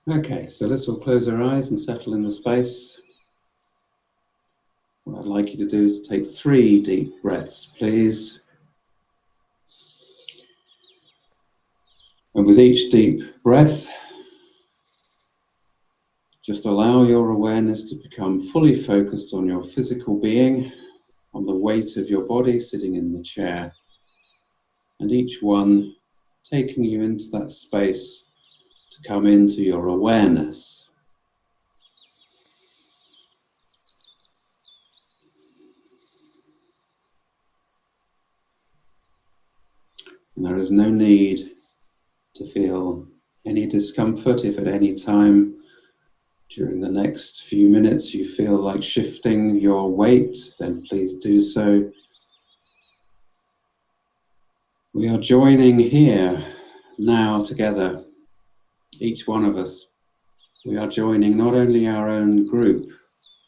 Okay, so let's all close our eyes and settle in the space. What I'd like you to do is take 3 deep breaths, please. And with each deep breath, just allow your awareness to become fully focused on your physical being, on the weight of your body sitting in the chair, and each one taking you into that space to come into your awareness. And there is no need to feel any discomfort. If at any time during the next few minutes you feel like shifting your weight, then please do so. We are joining here now together, each one of us. We are joining not only our own group,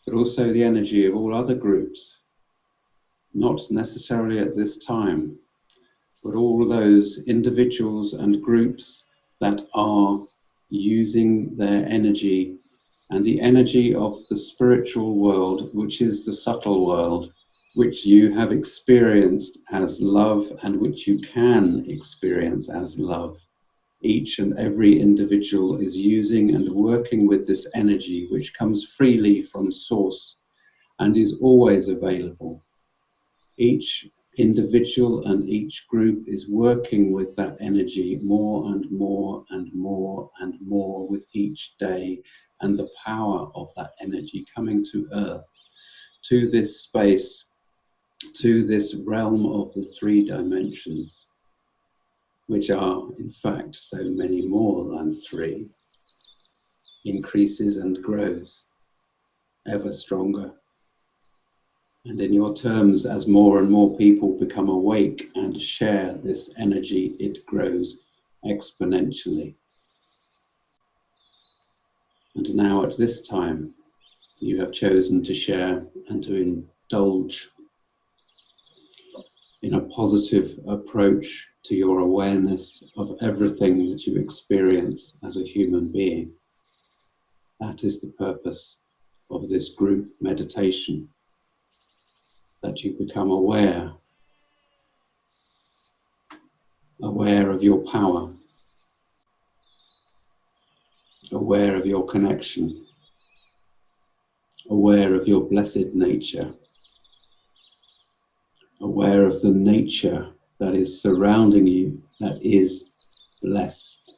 but also the energy of all other groups, not necessarily at this time, but all those individuals and groups that are using their energy and the energy of the spiritual world, which is the subtle world, which you have experienced as love and which you can experience as love. Each and every individual is using and working with this energy which comes freely from source and is always available. Each individual and each group is working with that energy more and more and more and more with each day, and the power of that energy coming to earth, to this space, to this realm of the 3 dimensions, which are in fact so many more than 3, increases and grows ever stronger. And in your terms, as more and more people become awake and share this energy, it grows exponentially. And now at this time, you have chosen to share and to indulge in a positive approach to your awareness of everything that you experience as a human being. That is the purpose of this group meditation, that you become aware of your power, aware of your connection, aware of your blessed nature, aware of the nature that is surrounding you, that is blessed.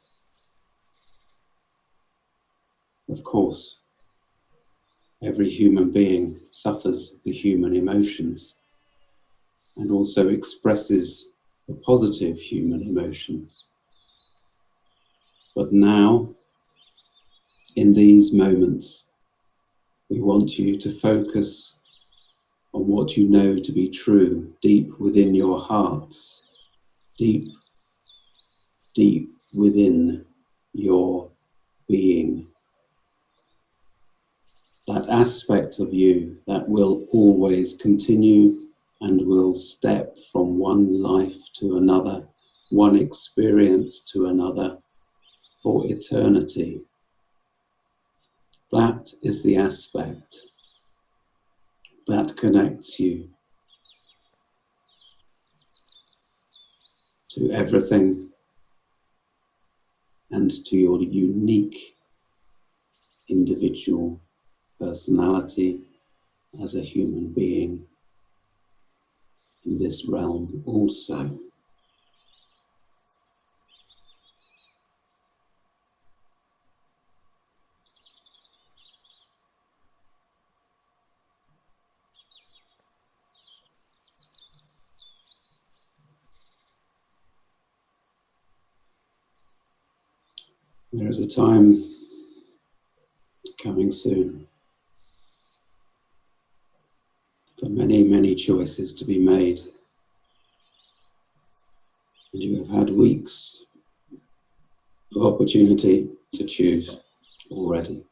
Of course, every human being suffers the human emotions and also expresses the positive human emotions. But now, in these moments, we want you to focus on what you know to be true deep within your hearts, deep within your being. That aspect of you that will always continue and will step from one life to another, one experience to another, for eternity. That is the aspect that connects you to everything and to your unique individual personality as a human being in this realm also. There is a time coming soon for many, many choices to be made. And you have had weeks of opportunity to choose already.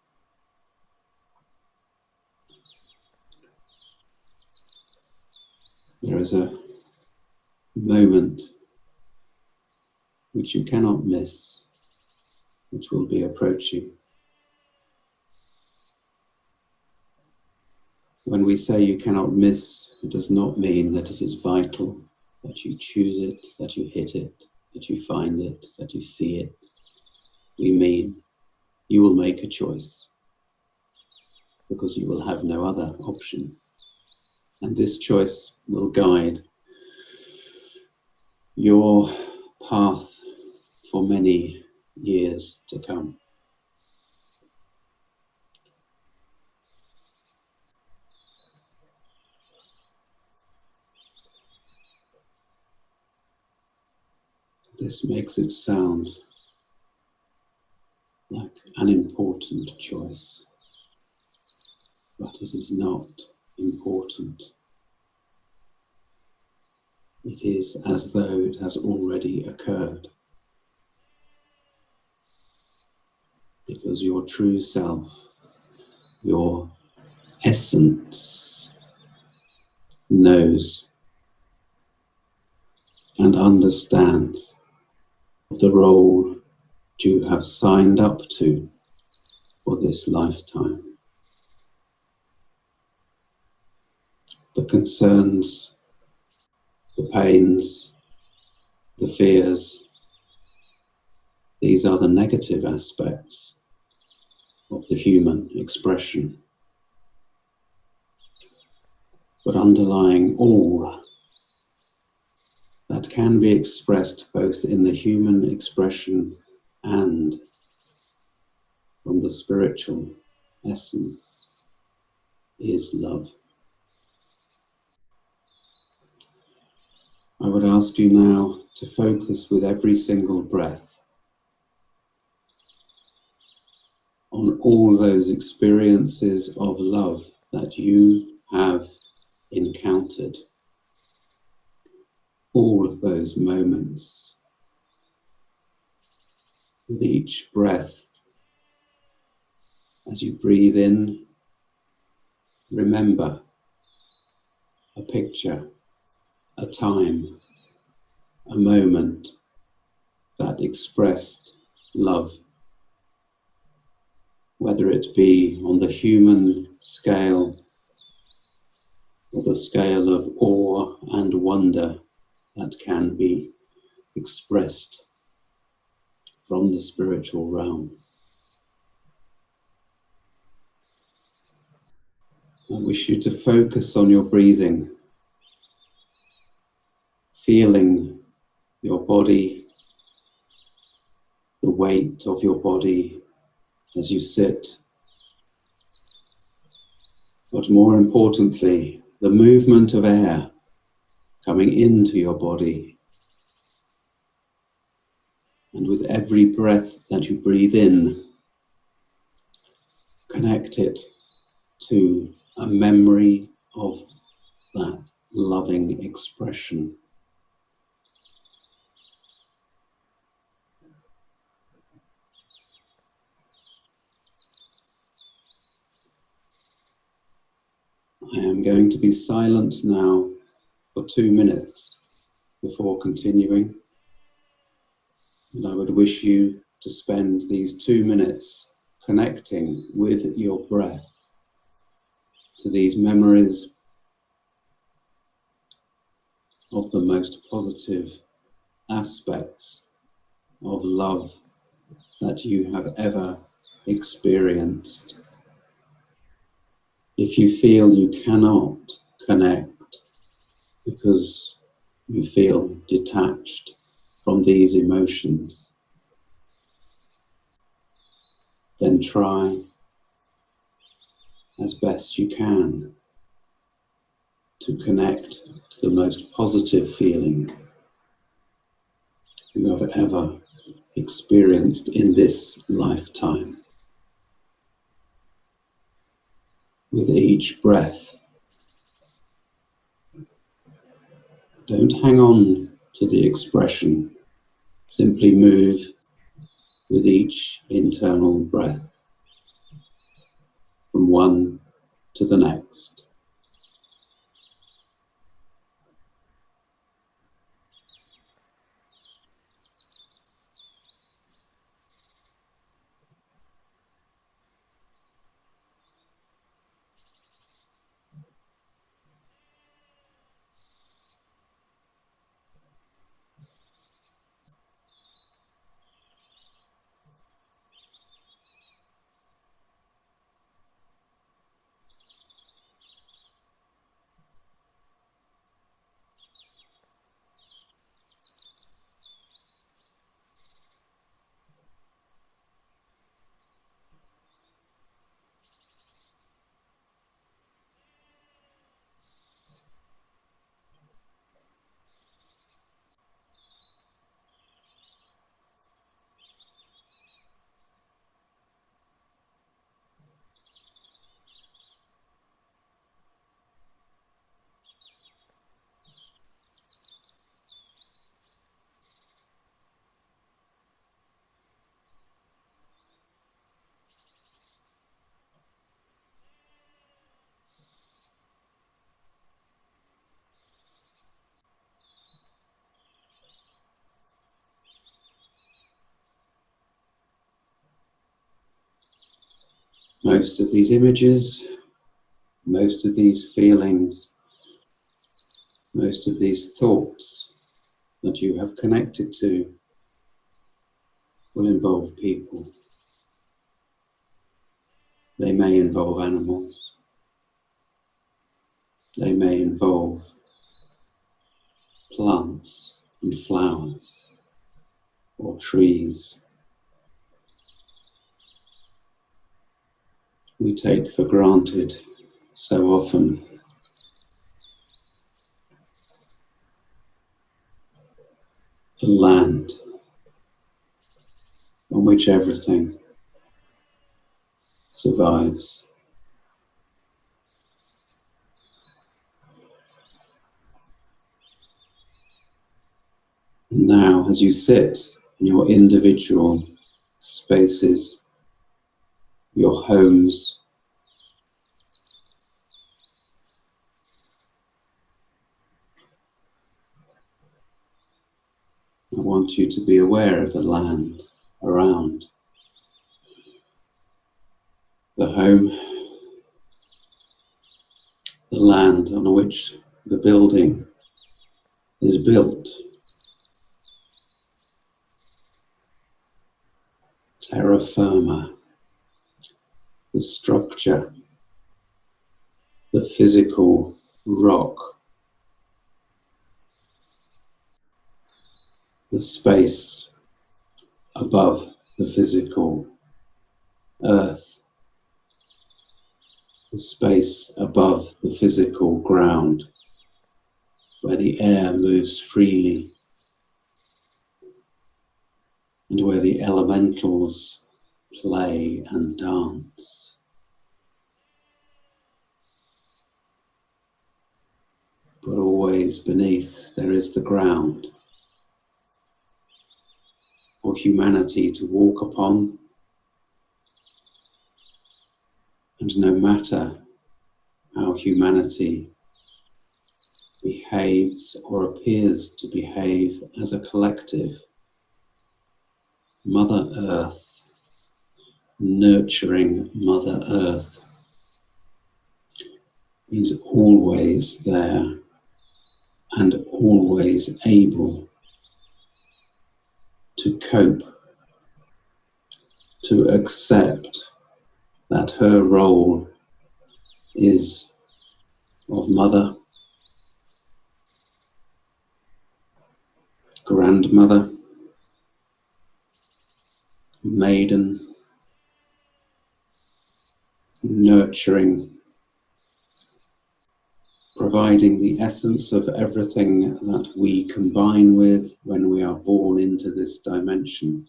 There is a moment which you cannot miss, which will be approaching When we say you cannot miss, it does not mean that it is vital, that you choose it, that you hit it, that you find it, that you see it. We mean you will make a choice because you will have no other option. And this choice will guide your path for many years to come. This makes it sound like an important choice, but it is not important. It is as though it has already occurred, because your true self, your essence, knows and understands the role you have signed up to for this lifetime. The concerns, the pains, the fears, these are the negative aspects of the human expression. But underlying all that can be expressed both in the human expression and from the spiritual essence is love. I would ask you now to focus with every single breath on all those experiences of love that you have encountered. All of those moments. With each breath, as you breathe in, remember a picture, a time, a moment that expressed love, whether it be on the human scale or the scale of awe and wonder that can be expressed from the spiritual realm. I wish you to focus on your breathing, feeling your body, the weight of your body as you sit, but more importantly, the movement of air coming into your body. And with every breath that you breathe in, connect it to a memory of that loving expression. I am going to be silent now for 2 minutes before continuing. And I would wish you to spend these 2 minutes connecting with your breath to these memories of the most positive aspects of love that you have ever experienced. If you feel you cannot connect because you feel detached from these emotions, then try as best you can to connect to the most positive feeling you have ever experienced in this lifetime. With each breath, don't hang on to the expression, simply move with each internal breath from one to the next. Most of these images, most of these feelings, most of these thoughts that you have connected to will involve people. They may involve animals. They may involve plants and flowers or trees. We take for granted so often the land on which everything survives. And now, as you sit in your individual spaces, your homes, I want you to be aware of the land around the home, the land on which the building is built. Terra firma, the structure, the physical rock, the space above the physical earth, the space above the physical ground, where the air moves freely and where the elementals play and dance. But always beneath there is the ground for humanity to walk upon, and no matter how humanity behaves or appears to behave as a collective, Mother Earth, nurturing Mother Earth, is always there and always able to cope, to accept that her role is of mother, grandmother, maiden, nurturing, providing the essence of everything that we combine with when we are born into this dimension.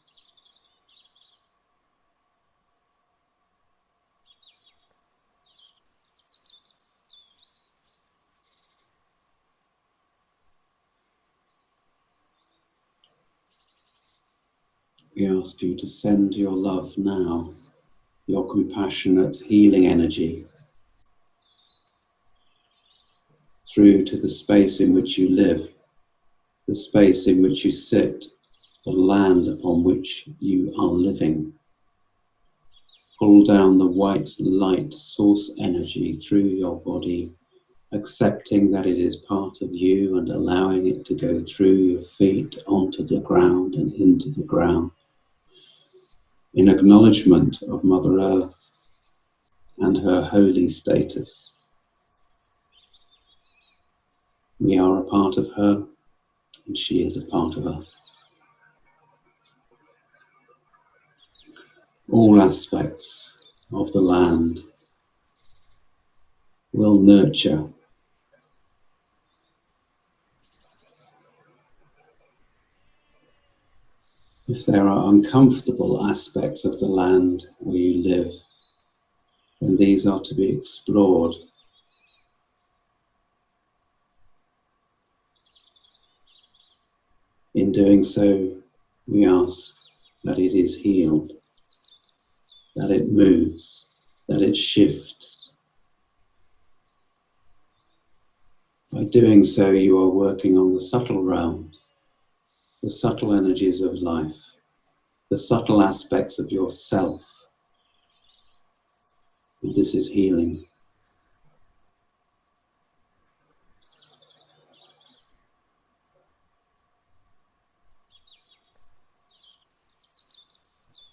We ask you to send your love now, your compassionate healing energy, through to the space in which you live, the space in which you sit, the land upon which you are living. Pull down the white light source energy through your body, accepting that it is part of you and allowing it to go through your feet onto the ground and into the ground, in acknowledgement of Mother Earth and her holy status. We are a part of her, and she is a part of us. All aspects of the land will nurture. If there are uncomfortable aspects of the land where you live, then these are to be explored. In doing so, we ask that it is healed, that it moves, that it shifts. By doing so, you are working on the subtle realms, the subtle energies of life, the subtle aspects of yourself. And this is healing.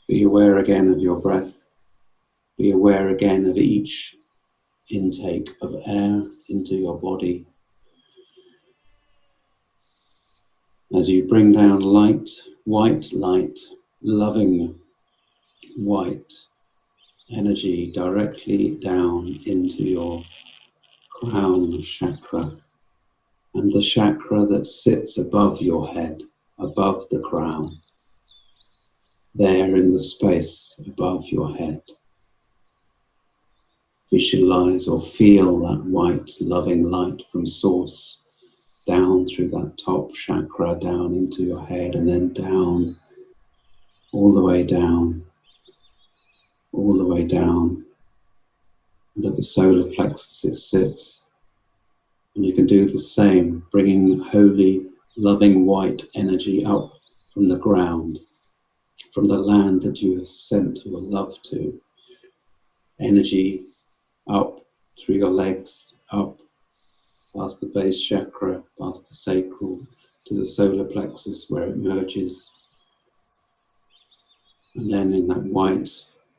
Be aware again of your breath. Be aware again of each intake of air into your body. As you bring down light, white light, loving white energy directly down into your crown chakra, and the chakra that sits above your head, above the crown, there in the space above your head. Visualize or feel that white loving light from source down through that top chakra, down into your head, and then down, all the way down, all the way down. And at the solar plexus it sits. And you can do the same, bringing holy, loving white energy up from the ground, from the land that you have sent your love to. Energy up through your legs, up past the base chakra, past the sacral, to the solar plexus where it merges. And then in that white,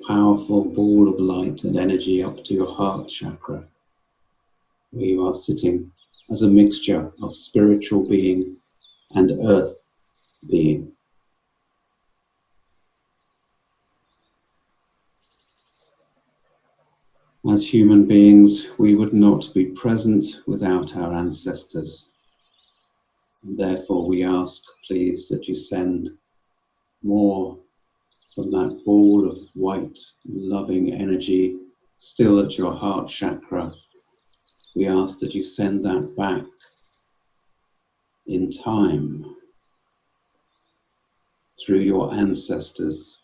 powerful ball of light and energy up to your heart chakra, where you are sitting as a mixture of spiritual being and earth being. As human beings, we would not be present without our ancestors. And therefore we ask, please, that you send more from that ball of white, loving energy still at your heart chakra. We ask that you send that back in time through your ancestors,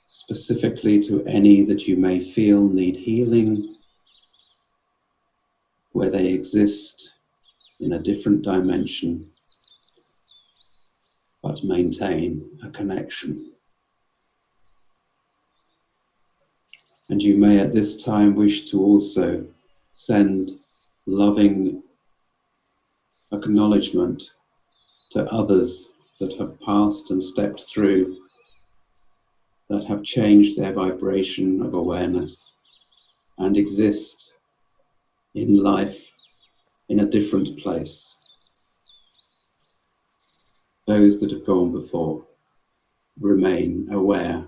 specifically to any that you may feel need healing, where they exist in a different dimension, but maintain a connection. And you may at this time wish to also send loving acknowledgement to others that have passed and stepped through, that have changed their vibration of awareness and exist in life in a different place. Those that have gone before remain aware,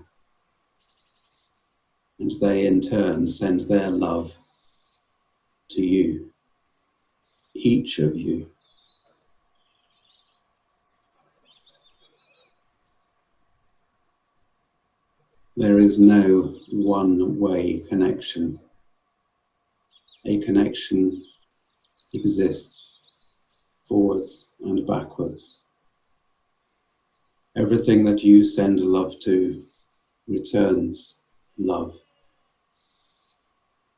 and they in turn send their love to you, each of you. There is no one-way connection. A connection exists forwards and backwards. Everything that you send love to returns love.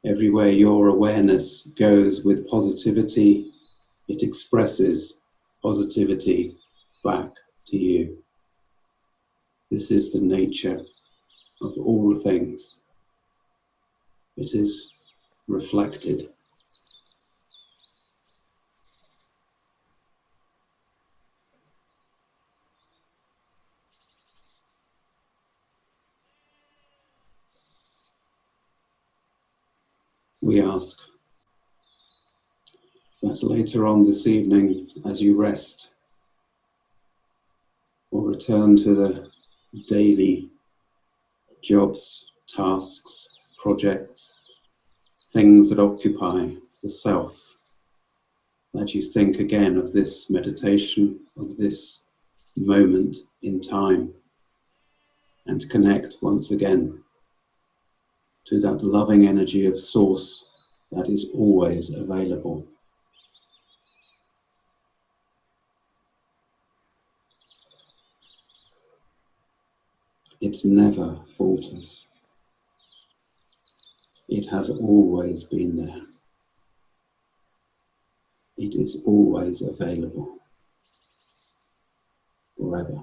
Everywhere your awareness goes with positivity, it expresses positivity back to you. This is the nature of all things. It is reflected. We ask that later on this evening, as you rest or return to the daily jobs, tasks, projects, things that occupy the self, that you think again of this meditation, of this moment in time, and connect once again to that loving energy of source that is always available. It never falters. It has always been there. It is always available, forever.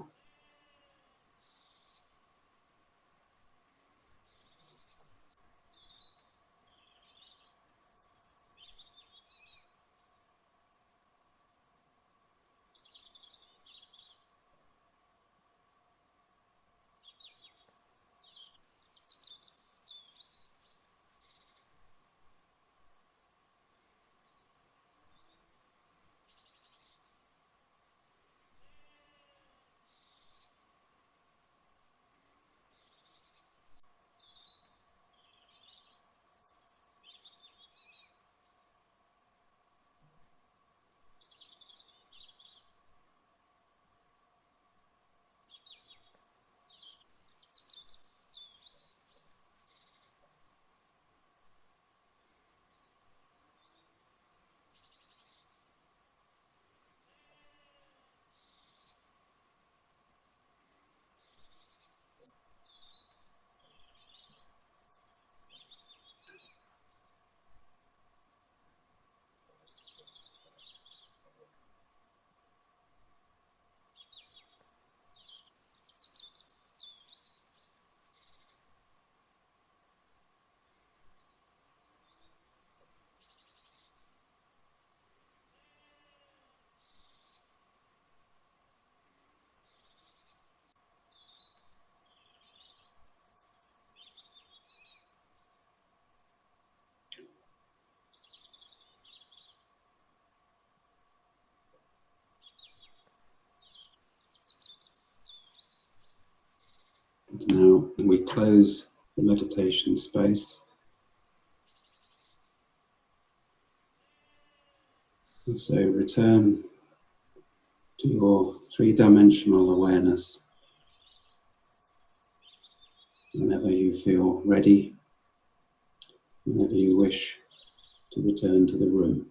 Now we close the meditation space. And so return to your three-dimensional awareness whenever you feel ready, whenever you wish to return to the room.